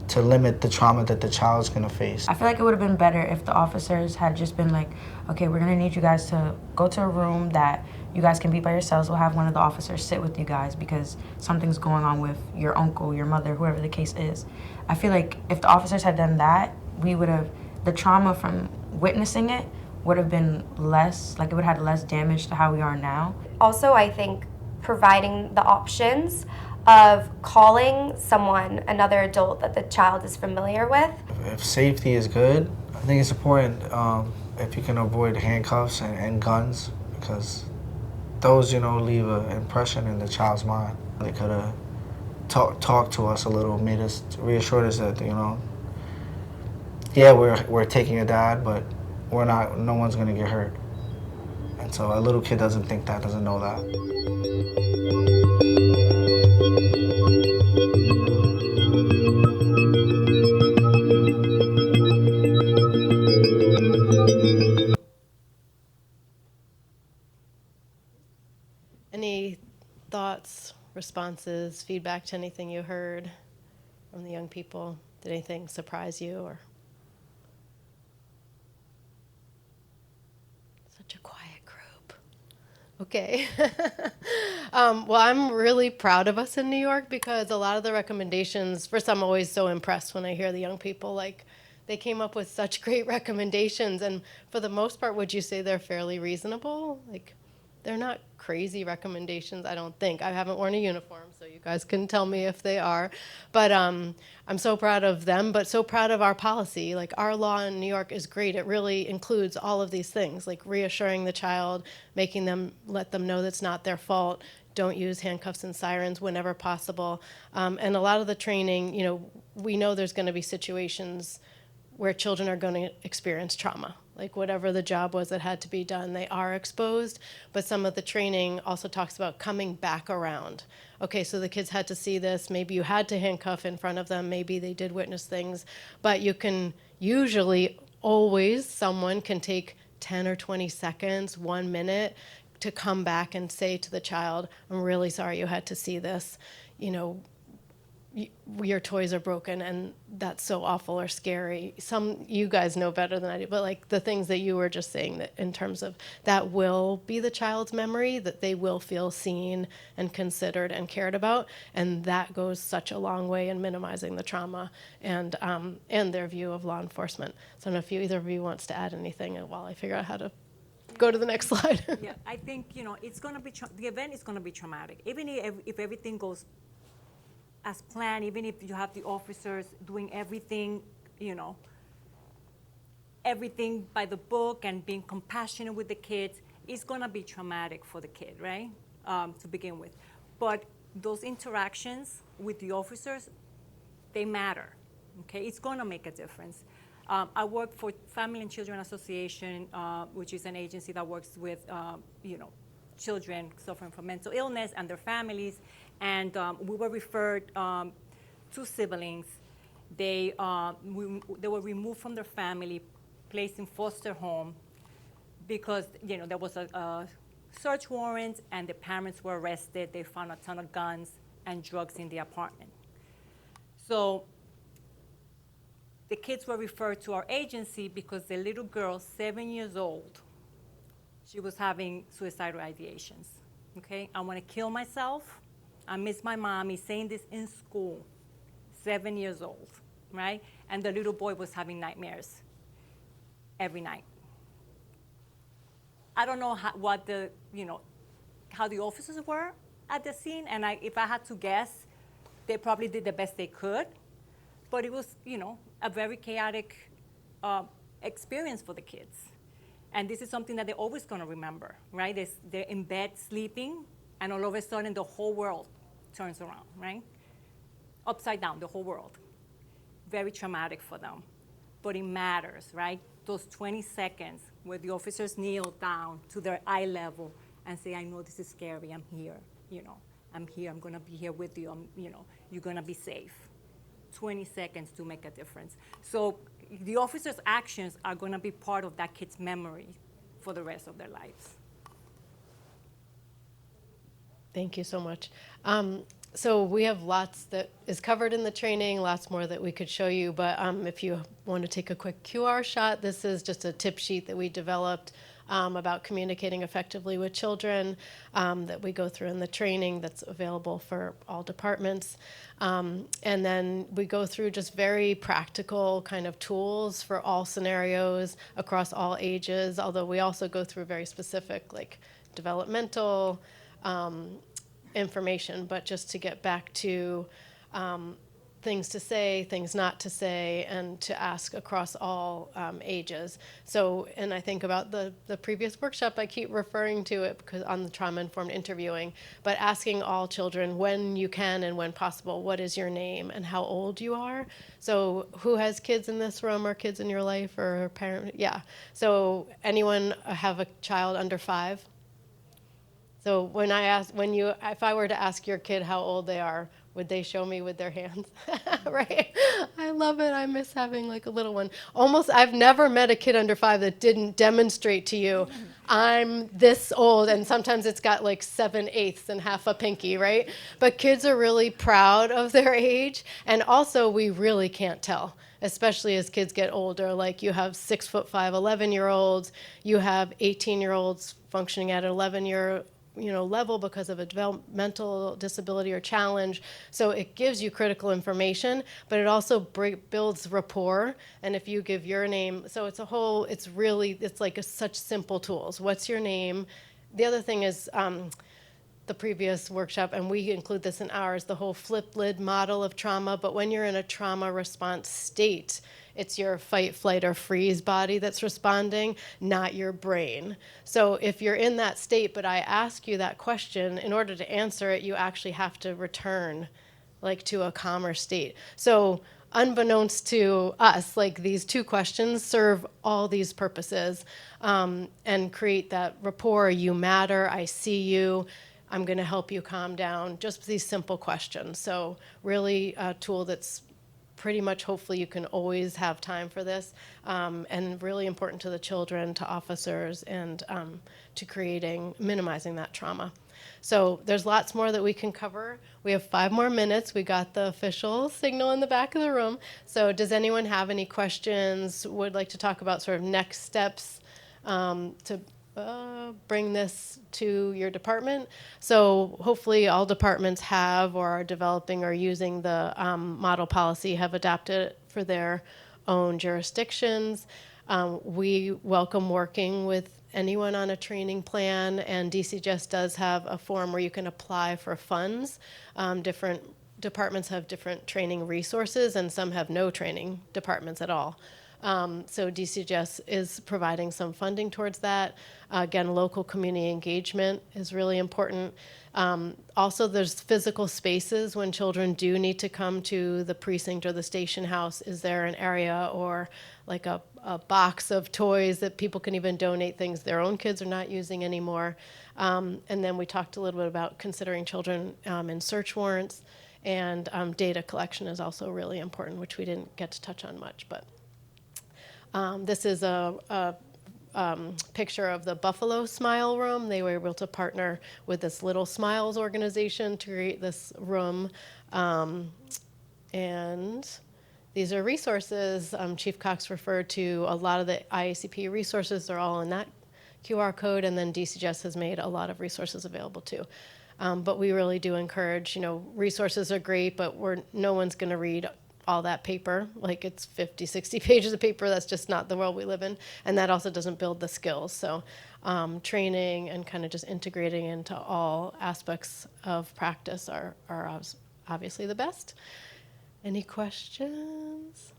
to limit the trauma that the child's gonna face? I feel like it would have been better if the officers had just been like, okay, we're gonna need you guys to go to a room that you guys can be by yourselves. We'll have one of the officers sit with you guys because something's going on with your uncle, your mother, whoever the case is. I feel like if the officers had done that, the trauma from witnessing it would have been less, it would have had less damage to how we are now. Also, I think providing the options of calling someone, another adult that the child is familiar with. If safety is good, I think it's important if you can avoid handcuffs and guns, because those, leave an impression in the child's mind. They could have talked to us a little, reassured us that, yeah, we're taking your dad, but no one's gonna get hurt. And so a little kid doesn't know that. Any thoughts, responses, feedback to anything you heard from the young people? Did anything surprise you or? Such a quiet group. Okay. Well, I'm really proud of us in New York because a lot of the recommendations, first, I'm always so impressed when I hear the young people they came up with such great recommendations, and for the most part, would you say they're fairly reasonable? Like, they're not crazy recommendations, I don't think. I haven't worn a uniform, so you guys can tell me if they are. But I'm so proud of them, but so proud of our policy. Like, our law in New York is great. It really includes all of these things, like reassuring the child, making them, let them know that's not their fault, don't use handcuffs and sirens whenever possible. And a lot of the training, you know, we know there's going to be situations where children are going to experience trauma. Like, whatever the job was that had to be done, they are exposed. But some of the training also talks about coming back around. Okay, so the kids had to see this. Maybe you had to handcuff in front of them. Maybe they did witness things. But you can usually, always, someone can take 10 or 20 seconds, 1 minute, to come back and say to the child, I'm really sorry you had to see this. You know, your toys are broken and that's so awful or scary. Some, you guys know better than I do, but like the things that you were just saying, that in terms of that will be the child's memory, that they will feel seen and considered and cared about. And that goes such a long way in minimizing the trauma and their view of law enforcement. So I don't know if either of you wants to add anything while I figure out how to go to the next slide. Yeah, I think, you know, it's going to be, the event is going to be traumatic. Even if everything goes as planned, even if you have the officers doing everything, you know, everything by the book and being compassionate with the kids, it's going to be traumatic for the kid, right, to begin with. But those interactions with the officers, they matter, okay? It's going to make a difference. I work for Family and Children Association, which is an agency that works with, you know, children suffering from mental illness and their families. And we were referred to siblings. They were removed from their family, placed in foster home because, you know, there was a search warrant and the parents were arrested. They found a ton of guns and drugs in the apartment. So the kids were referred to our agency because the little girl, 7 years old, she was having suicidal ideations. Okay, I want to kill myself. I miss my mom. He's saying this in school, 7 years old, right? And the little boy was having nightmares every night. I don't know how the officers were at the scene, and if I had to guess, they probably did the best they could. But it was, you know, a very chaotic experience for the kids. And this is something that they're always going to remember, right? They're in bed sleeping, and all of a sudden the whole world turns around, right? Upside down, the whole world. Very traumatic for them. But it matters, right? Those 20 seconds where the officers kneel down to their eye level and say, I know this is scary, I'm here, you know. I'm here, I'm going to be here with you, you know, you're going to be safe. 20 seconds to make a difference. So the officers' actions are going to be part of that kid's memory for the rest of their lives. Thank you so much. So we have lots that is covered in the training, lots more that we could show you, but if you want to take a quick QR shot, this is just a tip sheet that we developed about communicating effectively with children that we go through in the training that's available for all departments. And then we go through just very practical kind of tools for all scenarios across all ages, although we also go through very specific like developmental information, but just to get back to things to say, things not to say, and to ask across all ages. So, and I think about the previous workshop, I keep referring to it because on the trauma-informed interviewing, but asking all children when you can and when possible, what is your name and how old you are. So who has kids in this room or kids in your life or a parent? Yeah. So anyone have a child under 5? So when if I were to ask your kid how old they are, would they show me with their hands? Right? I love it. I miss having like a little one. Almost, I've never met a kid under 5 that didn't demonstrate to you, I'm this old, and sometimes it's got like 7/8 and half a pinky, right? But kids are really proud of their age, and also we really can't tell, especially as kids get older. Like you have 6'5", 11-year-olds, you have 18-year-olds functioning at 11-year level because of a developmental disability or challenge. So it gives you critical information, but it also builds rapport. And if you give your name, so it's like such simple tools. What's your name? The other thing is, the previous workshop, and we include this in ours, the whole flip lid model of trauma. But when you're in a trauma response state, it's your fight, flight, or freeze body that's responding, not your brain. So if you're in that state, but I ask you that question, in order to answer it, you actually have to return like to a calmer state. So unbeknownst to us, like these two questions serve all these purposes, and create that rapport. You matter, I see you, I'm going to help you calm down. Just these simple questions. So really a tool that's pretty much, hopefully you can always have time for this, and really important to the children, to officers, and to minimizing that trauma. So there's lots more that we can cover. We have 5 more minutes. We got the official signal in the back of the room. So does anyone have any questions, would like to talk about sort of next steps to bring this to your department? So hopefully all departments have or are developing or using the model policy, have adapted it for their own jurisdictions. We welcome working with anyone on a training plan, and DCGS does have a form where you can apply for funds. Different departments have different training resources, and some have no training departments at all. So DCGS is providing some funding towards that. Again, local community engagement is really important. Also, there's physical spaces when children do need to come to the precinct or the station house. Is there an area or like a box of toys that people can even donate things their own kids are not using anymore? And then we talked a little bit about considering children in search warrants, and data collection is also really important, which we didn't get to touch on much, but this is a picture of the Buffalo Smile Room. They were able to partner with this Little Smiles organization to create this room. And these are resources. Chief Cox referred to a lot of the IACP resources. They're all in that QR code, and then DCGS has made a lot of resources available too. But we really do encourage, resources are great, but no one's going to read all that paper, like it's 50, 60 pages of paper. That's just not the world we live in. And that also doesn't build the skills. So training and kind of just integrating into all aspects of practice are obviously the best. Any questions?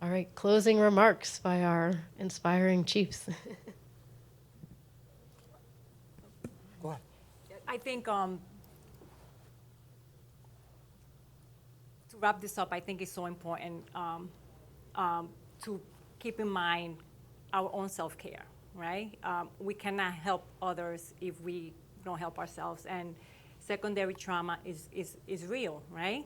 All right, closing remarks by our inspiring chiefs. Go ahead. I think to wrap this up, I think it's so important to keep in mind our own self-care, right? We cannot help others if we don't help ourselves. And secondary trauma is real, right?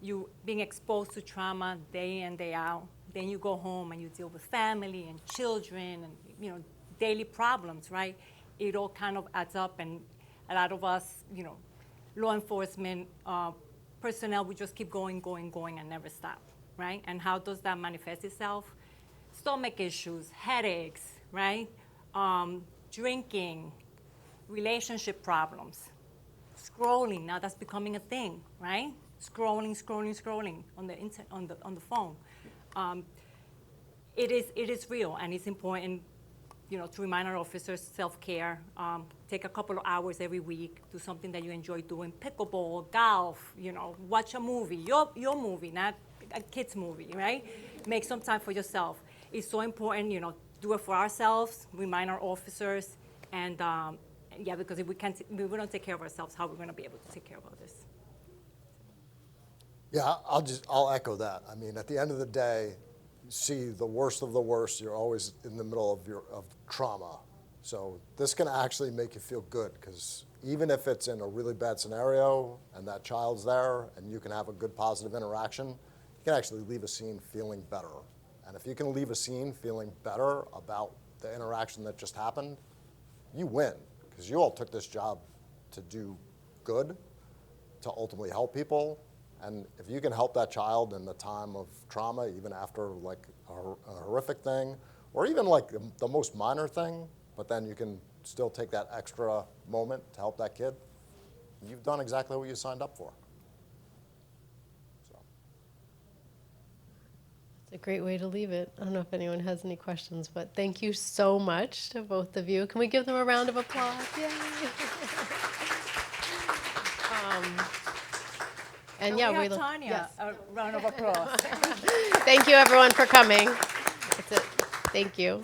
You being exposed to trauma day in, day out, then you go home and you deal with family and children and, daily problems, right? It all kind of adds up, and a lot of us, law enforcement personnel, we just keep going and never stop, right? And how does that manifest itself? Stomach issues, headaches, right? Drinking, relationship problems, scrolling. Now that's becoming a thing, right? Scrolling on the phone. It is real, and it's important, to remind our officers self-care. Take a couple of hours every week, do something that you enjoy doing, pickleball, golf, watch a movie, your movie, not a kid's movie, right? Make some time for yourself. It's so important, do it for ourselves, remind our officers, and because if we don't take care of ourselves, how are we going to be able to take care of others? Yeah, I'll echo that. I mean, at the end of the day, you see the worst of the worst. You're always in the middle of trauma. So this can actually make you feel good, because even if it's in a really bad scenario and that child's there and you can have a good positive interaction, you can actually leave a scene feeling better. And if you can leave a scene feeling better about the interaction that just happened, you win, because you all took this job to do good, to ultimately help people. And if you can help that child in the time of trauma, even after like a horrific thing, or even like the most minor thing, but then you can still take that extra moment to help that kid, you've done exactly what you signed up for. So. It's a great way to leave it. I don't know if anyone has any questions, but thank you so much to both of you. Can we give them a round of applause? Yay! And yeah, we look. have Tanya. Yes. A round of applause. Thank you, everyone, for coming. That's it. Thank you.